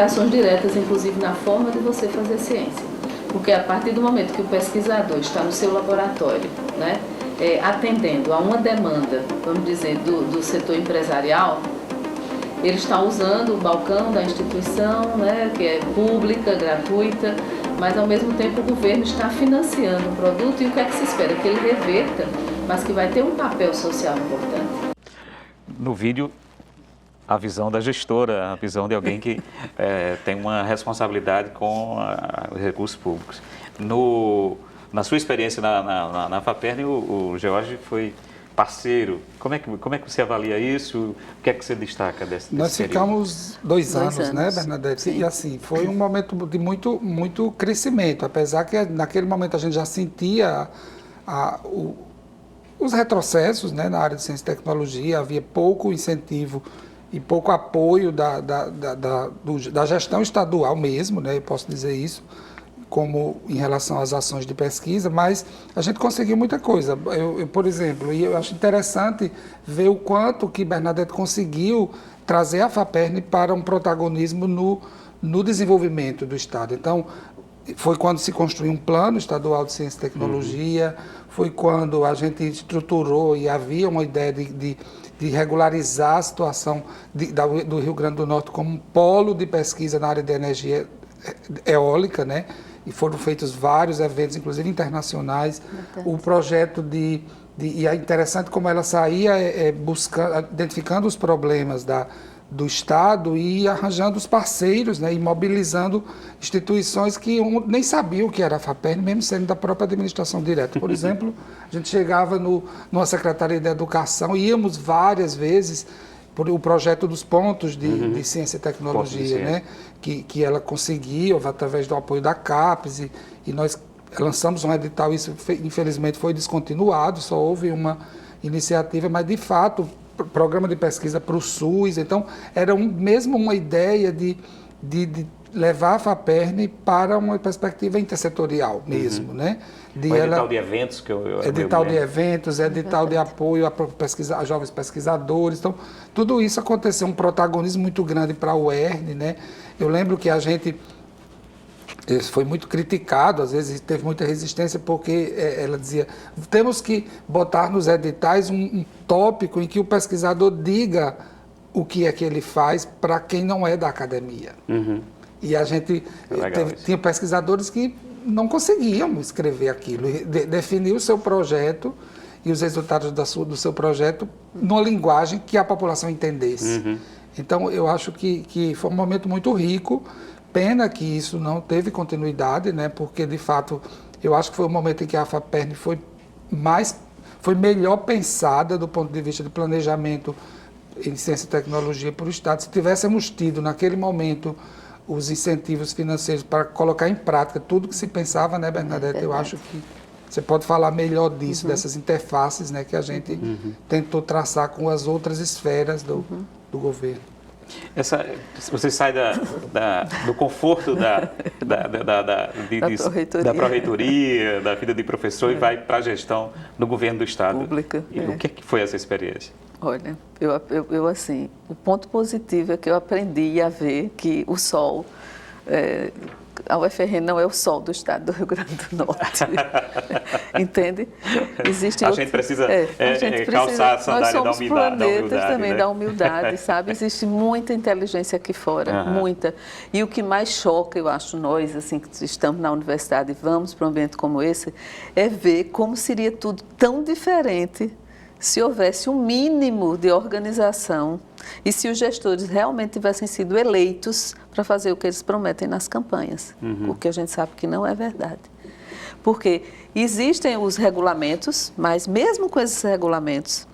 implicações diretas, inclusive na forma de você fazer ciência. Porque a partir do momento que o pesquisador está no seu laboratório, né, atendendo a uma demanda, vamos dizer, do setor empresarial, ele está usando o balcão da instituição, né, que é pública, gratuita, mas ao mesmo tempo o governo está financiando o produto e o que é que se espera? Que ele reverta, mas que vai ter um papel social importante. No vídeo, a visão da gestora, a visão de alguém que tem uma responsabilidade com os recursos públicos. Na sua experiência na FAPERN, o George foi parceiro. Como é que você avalia isso? O que é que você destaca desse Nós ficamos dois anos, né, Bernadette? Sim. E assim, foi um momento de muito crescimento, apesar que naquele momento a gente já sentia os retrocessos, né, na área de ciência e tecnologia, havia pouco incentivo e pouco apoio da gestão estadual mesmo, né, eu posso dizer isso, como em relação às ações de pesquisa, mas a gente conseguiu muita coisa. Eu, por exemplo, e eu acho interessante ver o quanto que Bernadette conseguiu trazer a FAPERN para um protagonismo no desenvolvimento do Estado. Então, foi quando se construiu um plano estadual de ciência e tecnologia, foi quando a gente estruturou e havia uma ideia de regularizar a situação do Rio Grande do Norte como um polo de pesquisa na área de energia eólica, né? E foram feitos vários eventos, inclusive internacionais. O projeto e é interessante como ela saía identificando os problemas do Estado e arranjando os parceiros, né, e mobilizando instituições que nem sabiam o que era a FAPERN, mesmo sendo da própria administração direta. Por exemplo, a gente chegava numa Secretaria de Educação, íamos várias vezes por o projeto dos pontos de ciência e tecnologia, né, que ela conseguiu através do apoio da CAPES e nós lançamos um edital, isso infelizmente foi descontinuado, só houve uma iniciativa, mas de fato programa de pesquisa para o SUS, então era mesmo uma ideia de levar a FAPERN para uma perspectiva intersetorial mesmo, né? Edital de eventos que eu edital de eventos, edital de apoio a jovens pesquisadores, então tudo isso aconteceu, um protagonismo muito grande para a UERN, né? Eu lembro que a gente foi muito criticado, às vezes teve muita resistência, porque ela dizia, temos que botar nos editais um tópico em que o pesquisador diga o que é que ele faz para quem não é da academia. E a gente tinha pesquisadores que não conseguiam escrever aquilo, definir o seu projeto e os resultados do seu projeto numa linguagem que a população entendesse. Então, eu acho que foi um momento muito rico. Pena que isso não teve continuidade, né? Porque, de fato, eu acho que foi o momento em que a FAPERN foi melhor pensada do ponto de vista de planejamento em ciência e tecnologia para o Estado. Se tivéssemos tido, naquele momento, os incentivos financeiros para colocar em prática tudo que se pensava, né, Bernadette? Eu acho que você pode falar melhor disso, dessas interfaces, né, que a gente tentou traçar com as outras esferas do governo. Você sai do conforto da pró-reitoria, da vida de professor e vai para a gestão do governo do Estado. Pública. E o que foi essa experiência? Olha, eu assim, o ponto positivo é que eu aprendi a ver que o sol, a UFRN não é o sol do Estado do Rio Grande do Norte, entende? A gente precisa calçar a sandália da humildade. Nós somos planetas também, né? Da humildade, sabe? Existe muita inteligência aqui fora, muita. E o que mais choca, eu acho, nós, assim, que estamos na universidade e vamos para um ambiente como esse, é ver como seria tudo tão diferente se houvesse um mínimo de organização e se os gestores realmente tivessem sido eleitos para fazer o que eles prometem nas campanhas, o que a gente sabe que não é verdade. Porque existem os regulamentos, mas mesmo com esses regulamentos,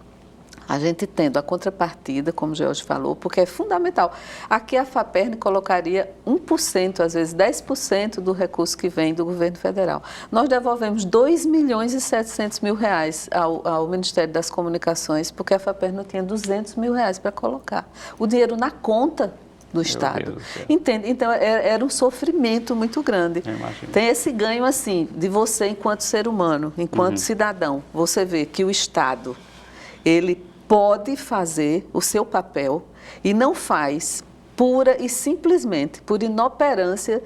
a gente tendo a contrapartida, como o George falou, porque é fundamental. Aqui a FAPERN colocaria 1%, às vezes 10% do recurso que vem do governo federal. Nós devolvemos 2.700.000 reais ao Ministério das Comunicações, porque a FAPERN não tinha 200.000 reais para colocar. O dinheiro na conta do Estado. Entende? Então, era um sofrimento muito grande. Tem esse ganho, assim, de você enquanto ser humano, enquanto cidadão. Você vê que o Estado, ele pode fazer o seu papel e não faz pura e simplesmente por inoperância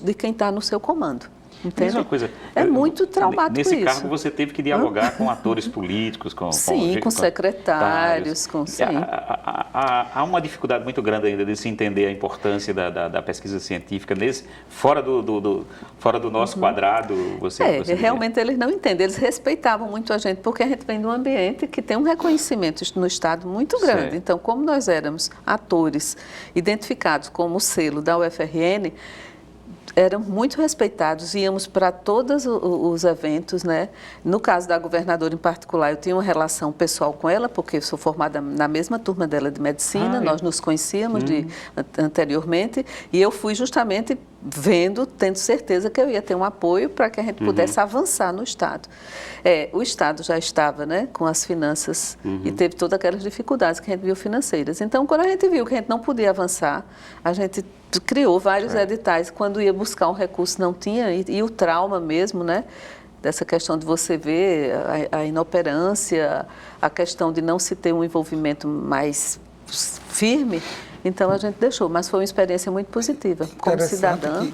de quem está no seu comando. Entende? Uma coisa, é muito traumático nesse isso. cargo você teve que dialogar com atores políticos, com secretários, sim. Há uma dificuldade muito grande ainda de se entender a importância da pesquisa científica fora do nosso quadrado. Você realmente eles não entendem, eles respeitavam muito a gente, porque a gente vem de um ambiente que tem um reconhecimento no Estado muito grande. Certo. Então, como nós éramos atores identificados como o selo da UFRN, eram muito respeitados, íamos para todos os eventos, né? No caso da governadora em particular, eu tinha uma relação pessoal com ela, porque eu sou formada na mesma turma dela de medicina, nós nos conhecíamos anteriormente, e eu fui justamente tendo certeza que eu ia ter um apoio para que a gente pudesse avançar no Estado. O Estado já estava, né, com as finanças e teve todas aquelas dificuldades que a gente viu financeiras. Então, quando a gente viu que a gente não podia avançar, a gente criou vários editais. Quando ia buscar um recurso, não tinha, e o trauma mesmo, né, dessa questão de você ver a inoperância, a questão de não se ter um envolvimento mais firme. Então, a gente deixou, mas foi uma experiência muito positiva, como cidadã.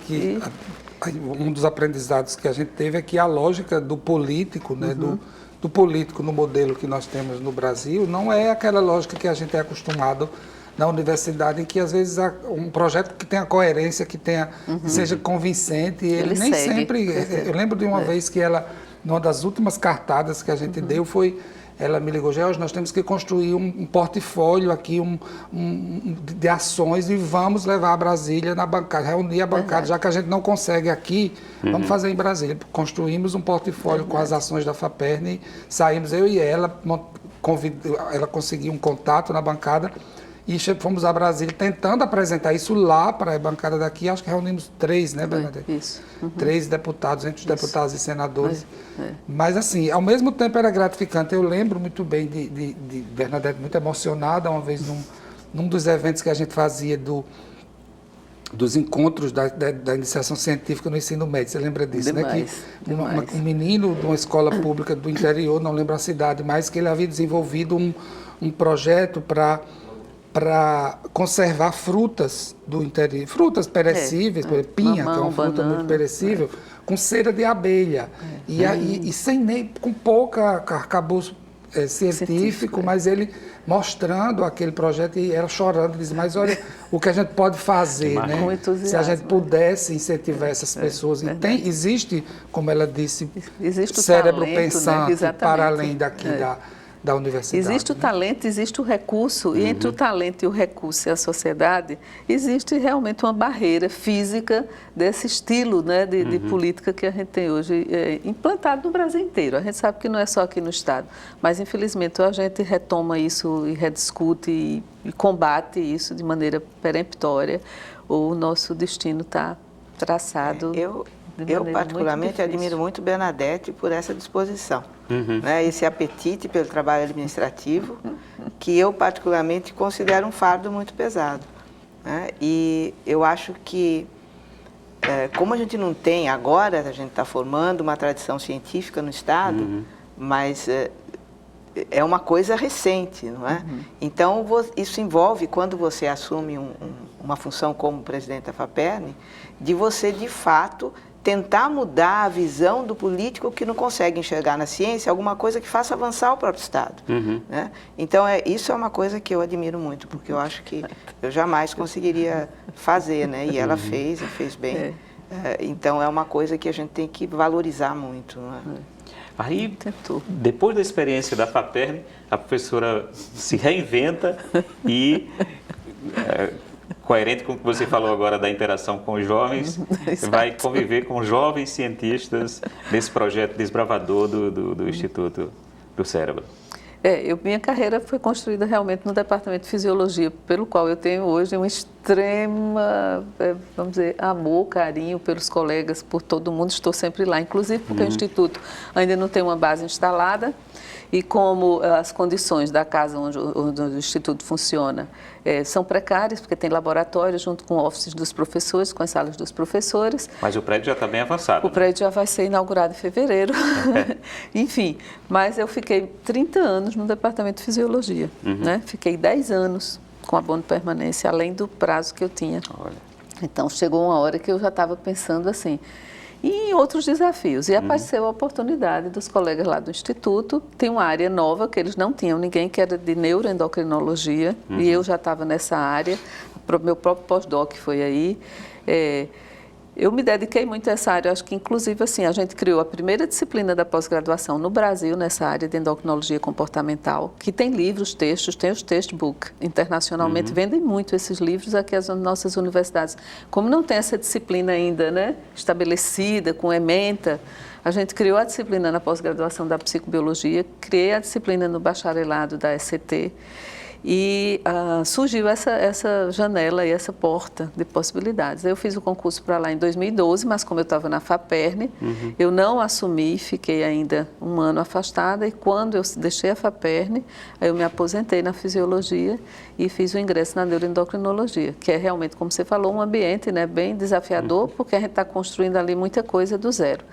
Um dos aprendizados que a gente teve é que a lógica do político, né, do político no modelo que nós temos no Brasil, não é aquela lógica que a gente é acostumado na universidade, em que às vezes há um projeto que tenha coerência, que seja convincente, e ele nem segue. sempre... Eu lembro de uma vez que ela, numa das últimas cartadas que a gente deu, ela me ligou: George, nós temos que construir um portfólio aqui de ações e vamos levar a Brasília na bancada, reunir a bancada, já que a gente não consegue aqui, vamos fazer em Brasília. Construímos um portfólio com as ações da FAPERN, saímos eu e ela, ela conseguiu um contato na bancada e fomos a Brasília tentando apresentar isso lá para a bancada daqui. Acho que reunimos 3, né, Bernadette? Isso. 3 deputados, entre os deputados e senadores. Mas, assim, ao mesmo tempo era gratificante. Eu lembro muito bem de Bernadette muito emocionada uma vez num dos eventos que a gente fazia dos encontros da iniciação científica no ensino médio. Você lembra disso, Demais, né? Que um menino de uma escola pública do interior, não lembro a cidade, mas que ele havia desenvolvido um projeto para conservar frutas do interior, frutas perecíveis, por exemplo, pinha, mamão, que é uma fruta banana, muito perecível, com cera de abelha. E sem nem, com pouca arcabouço científico, mas ele mostrando aquele projeto e ela chorando, diz: mas olha o que a gente pode fazer, né? Se a gente pudesse incentivar essas pessoas. Existe, como ela disse, existe o cérebro talento, pensante, né? para além daqui da universidade. Existe o talento, existe o recurso, e entre o talento e o recurso e a sociedade, existe realmente uma barreira física desse estilo, né, de política que a gente tem hoje implantado no Brasil inteiro. A gente sabe que não é só aqui no Estado, mas infelizmente a gente retoma isso e rediscute e combate isso de maneira peremptória, ou o nosso destino está traçado. Eu particularmente admiro muito Bernadette por essa disposição, né? Esse apetite pelo trabalho administrativo, que eu particularmente considero um fardo muito pesado, né? E eu acho que, como a gente não tem agora, a gente está formando uma tradição científica no Estado, mas é uma coisa recente, não é? Então, isso envolve, quando você assume uma função como presidente da FAPERN, de você, de fato, tentar mudar a visão do político que não consegue enxergar na ciência alguma coisa que faça avançar o próprio Estado. Né? Então, isso é uma coisa que eu admiro muito, porque eu acho que eu jamais conseguiria fazer, né? E ela fez, e fez bem. Então, é uma coisa que a gente tem que valorizar muito. Não é? Aí, depois da experiência da FAPERN, a professora se reinventa e... coerente com o que você falou agora da interação com os jovens, vai conviver com jovens cientistas nesse projeto desbravador do Instituto do Cérebro. Minha carreira foi construída realmente no Departamento de Fisiologia, pelo qual eu tenho hoje um extrema, vamos dizer, amor, carinho pelos colegas, por todo mundo. Estou sempre lá, inclusive porque o Instituto ainda não tem uma base instalada. E como as condições da casa onde o Instituto funciona são precárias, porque tem laboratório junto com offices dos professores, com as salas dos professores. Mas o prédio já está bem avançado. O prédio já vai ser inaugurado em fevereiro. Enfim, mas eu fiquei 30 anos no Departamento de Fisiologia. Né? Fiquei 10 anos com abono de permanência, além do prazo que eu tinha. Olha. Então, chegou uma hora que eu já estava pensando assim, e em outros desafios. E apareceu a oportunidade dos colegas lá do Instituto. Tem uma área nova que eles não tinham ninguém, que era de neuroendocrinologia, e eu já estava nessa área. Meu próprio pós-doc foi aí. Eu me dediquei muito a essa área, acho que inclusive assim, a gente criou a primeira disciplina da pós-graduação no Brasil, nessa área de endocrinologia comportamental, que tem livros, textos, tem os textbook. Internacionalmente vendem muito esses livros aqui as nossas universidades. Como não tem essa disciplina ainda, né, estabelecida, com ementa, a gente criou a disciplina na pós-graduação da psicobiologia, criei a disciplina no bacharelado da ECT, e surgiu essa janela e essa porta de possibilidades. Eu fiz o concurso para lá em 2012, mas como eu estava na FAPERN, eu não assumi, fiquei ainda um ano afastada, e quando eu deixei a FAPERN, eu me aposentei na fisiologia e fiz o ingresso na neuroendocrinologia, que é realmente, como você falou, um ambiente, né, bem desafiador, porque a gente está construindo ali muita coisa do zero.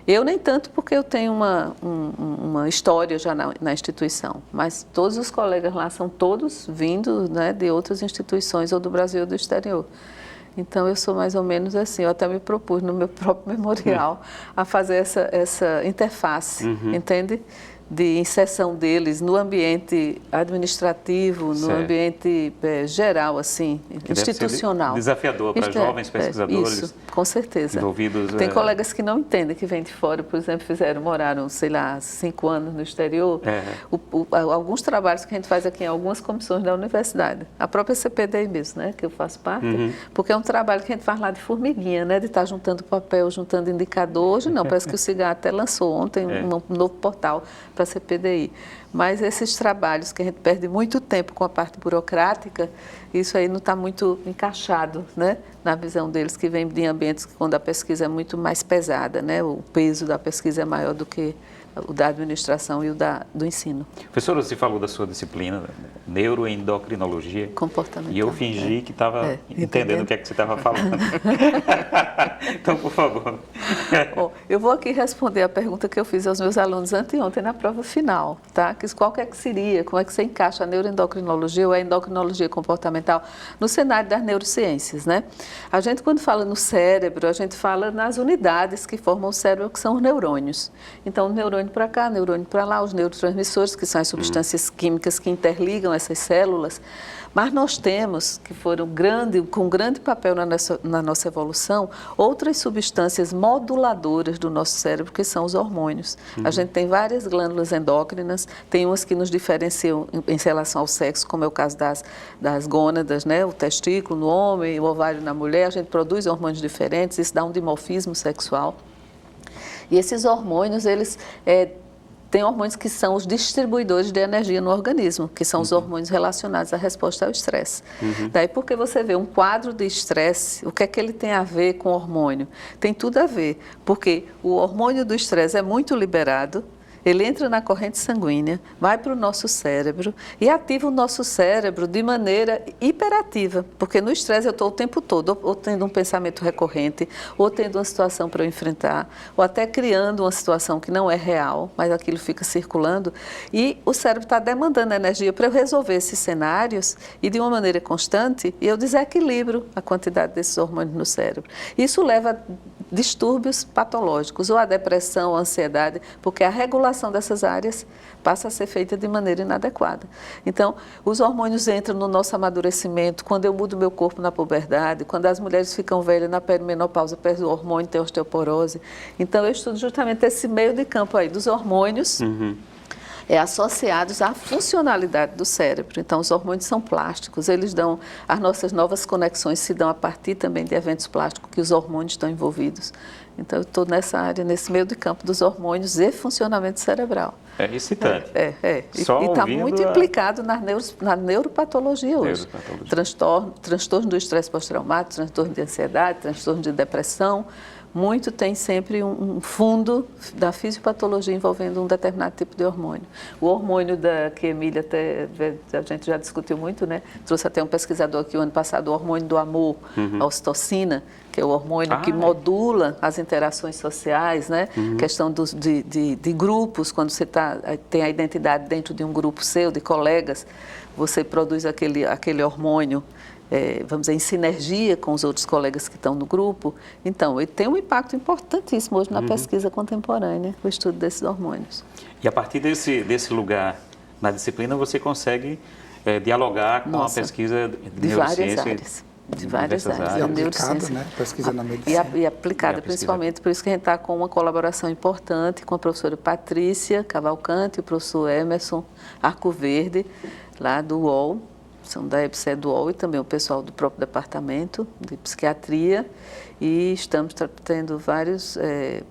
Eu nem tanto, porque eu tenho uma história já na instituição, mas todos os colegas lá são todos vindos, né, de outras instituições, ou do Brasil ou do exterior. Então, eu sou mais ou menos assim, eu até me propus no meu próprio memorial a fazer essa interface, entende? De inserção deles no ambiente administrativo, no ambiente geral, assim, que institucional. Deve ser desafiador para jovens pesquisadores. Isso, com certeza. Envolvidos. Tem colegas que não entendem, que vêm de fora, por exemplo, moraram, sei lá, 5 anos no exterior. Alguns trabalhos que a gente faz aqui em algumas comissões da universidade, a própria CPDI mesmo, né, que eu faço parte, porque é um trabalho que a gente faz lá de formiguinha, né, de estar juntando papel, juntando indicador. Hoje não, parece que o Cigar até lançou ontem um novo portal para a CPDI. Mas esses trabalhos que a gente perde muito tempo com a parte burocrática, isso aí não está muito encaixado, né, na visão deles, que vem de ambientes quando a pesquisa é muito mais pesada, né, o peso da pesquisa é maior do que o da administração e o do ensino. Professora, você falou da sua disciplina, neuroendocrinologia. Comportamental. E eu fingi que estava entendendo o que é que você estava falando. Então, por favor. Bom, eu vou aqui responder a pergunta que eu fiz aos meus alunos anteontem na prova final, tá? Qual que seria, como é que você encaixa a neuroendocrinologia ou a endocrinologia comportamental no cenário das neurociências, né? A gente, quando fala no cérebro, a gente fala nas unidades que formam o cérebro, que são os neurônios. Então, o neurônio para cá, neurônio para lá, os neurotransmissores, que são as substâncias químicas que interligam essas células. Mas nós temos, que foram com grande papel na nossa evolução, outras substâncias moduladoras do nosso cérebro, que são os hormônios. A gente tem várias glândulas endócrinas, tem umas que nos diferenciam em relação ao sexo, como é o caso das gônadas, né? O testículo no homem, o ovário na mulher, a gente produz hormônios diferentes, isso dá um dimorfismo sexual. E esses hormônios, eles têm hormônios que são os distribuidores de energia no organismo, que são os hormônios relacionados à resposta ao estresse. Daí, porque você vê um quadro de estresse, o que é que ele tem a ver com o hormônio? Tem tudo a ver, porque o hormônio do estresse é muito liberado, ele entra na corrente sanguínea, vai para o nosso cérebro e ativa o nosso cérebro de maneira hiperativa, porque no estresse eu estou o tempo todo ou tendo um pensamento recorrente, ou tendo uma situação para eu enfrentar, ou até criando uma situação que não é real, mas aquilo fica circulando, e o cérebro está demandando energia para eu resolver esses cenários e de uma maneira constante, e eu desequilibro a quantidade desses hormônios no cérebro. Isso leva a distúrbios patológicos, ou a depressão, a ansiedade, porque a regulação dessas áreas passa a ser feita de maneira inadequada. Então, os hormônios entram no nosso amadurecimento, quando eu mudo meu corpo na puberdade, quando as mulheres ficam velhas na perimenopausa, perde o hormônio, tem osteoporose. Então, eu estudo justamente esse meio de campo aí dos hormônios, associados à funcionalidade do cérebro. Então, os hormônios são plásticos, eles dão, as nossas novas conexões se dão a partir também de eventos plásticos que os hormônios estão envolvidos. Então, eu estou nessa área, nesse meio de campo dos hormônios e funcionamento cerebral. É excitante. E está muito implicado na neuropatologia hoje. Transtorno do estresse pós-traumático, transtorno de ansiedade, transtorno de depressão, muito tem sempre um fundo da fisiopatologia envolvendo um determinado tipo de hormônio. O hormônio que a Emília a gente já discutiu muito, né? Trouxe até um pesquisador aqui o ano passado, o hormônio do amor, a ocitocina, que é o hormônio que modula as interações sociais, né? Questão de grupos, quando você tem a identidade dentro de um grupo seu, de colegas, você produz aquele hormônio, vamos dizer, em sinergia com os outros colegas que estão no grupo. Então, ele tem um impacto importantíssimo hoje na pesquisa contemporânea, o estudo desses hormônios. E a partir desse lugar na disciplina, você consegue dialogar com a pesquisa de neurociência. De várias áreas. E aplicada, né? Pesquisa na medicina. E aplicada, principalmente, por isso que a gente está com uma colaboração importante com a professora Patrícia Cavalcante e o professor Emerson Arcoverde, lá do UOL, são da EBSE do UOL, e também o pessoal do próprio departamento de psiquiatria, e estamos tendo vários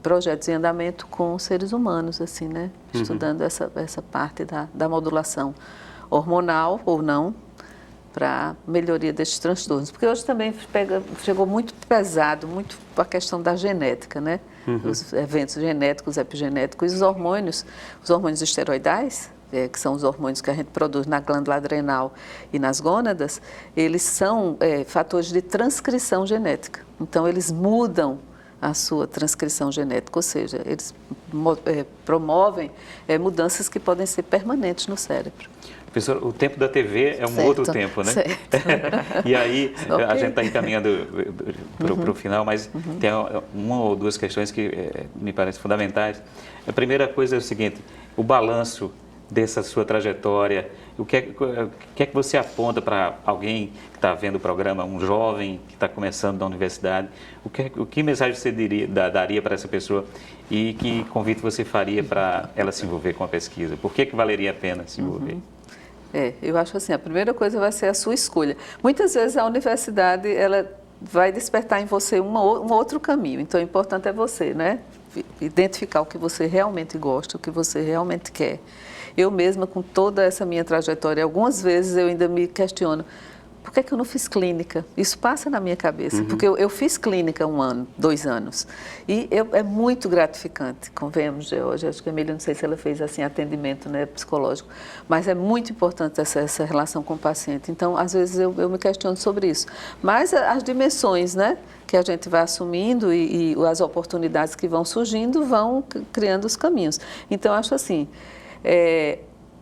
projetos em andamento com seres humanos, assim, né? Estudando essa parte da modulação hormonal ou não, para melhoria desses transtornos. Porque hoje também chegou muito pesado, muito a questão da genética, né? Os eventos genéticos, epigenéticos, e os hormônios esteroidais, que são os hormônios que a gente produz na glândula adrenal e nas gônadas, eles são fatores de transcrição genética. Então, eles mudam a sua transcrição genética, ou seja, eles promovem mudanças que podem ser permanentes no cérebro. Professor, o tempo da TV é um outro tempo, né? Certo. E aí, a gente está encaminhando para o final, mas tem uma ou duas questões que me parecem fundamentais. A primeira coisa é o seguinte, o balanço dessa sua trajetória, o que é que você aponta para alguém que está vendo o programa, um jovem que está começando na universidade, o que mensagem você daria para essa pessoa e que convite você faria para ela se envolver com a pesquisa? Por que valeria a pena se envolver? Eu acho assim, a primeira coisa vai ser a sua escolha. Muitas vezes a universidade, ela vai despertar em você um outro caminho, então o importante é você, né? Identificar o que você realmente gosta, o que você realmente quer. Eu mesma, com toda essa minha trajetória, algumas vezes eu ainda me questiono, por que eu não fiz clínica? Isso passa na minha cabeça, porque eu fiz clínica 1 ano, 2 anos, e é muito gratificante, convenhamos, hoje acho que a Emília, não sei se ela fez assim, atendimento, né, psicológico, mas é muito importante essa relação com o paciente, então às vezes eu me questiono sobre isso, mas as dimensões, né, que a gente vai assumindo e as oportunidades que vão surgindo vão criando os caminhos, então eu acho assim,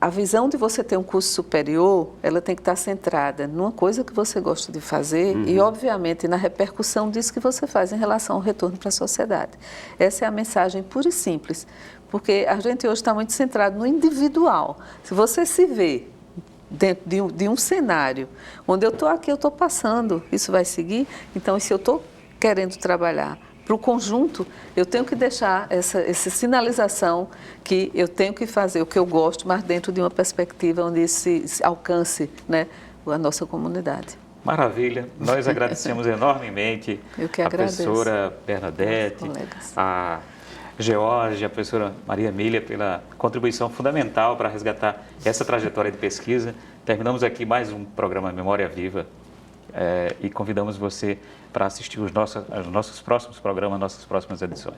a visão de você ter um curso superior, ela tem que estar centrada numa coisa que você gosta de fazer e, obviamente, na repercussão disso que você faz em relação ao retorno para a sociedade. Essa é a mensagem pura e simples, porque a gente hoje está muito centrado no individual. Se você se vê dentro de um cenário onde eu estou aqui, eu estou passando, isso vai seguir, então, se eu estou querendo trabalhar para o conjunto, eu tenho que deixar essa sinalização que eu tenho que fazer o que eu gosto, mas dentro de uma perspectiva onde se alcance, né, a nossa comunidade. Maravilha. Nós agradecemos enormemente a professora Bernadette, a George, a professora Maria Emília pela contribuição fundamental para resgatar essa trajetória de pesquisa. Terminamos aqui mais um programa Memória Viva. E convidamos você para assistir os nossos próximos programas, nossas próximas edições.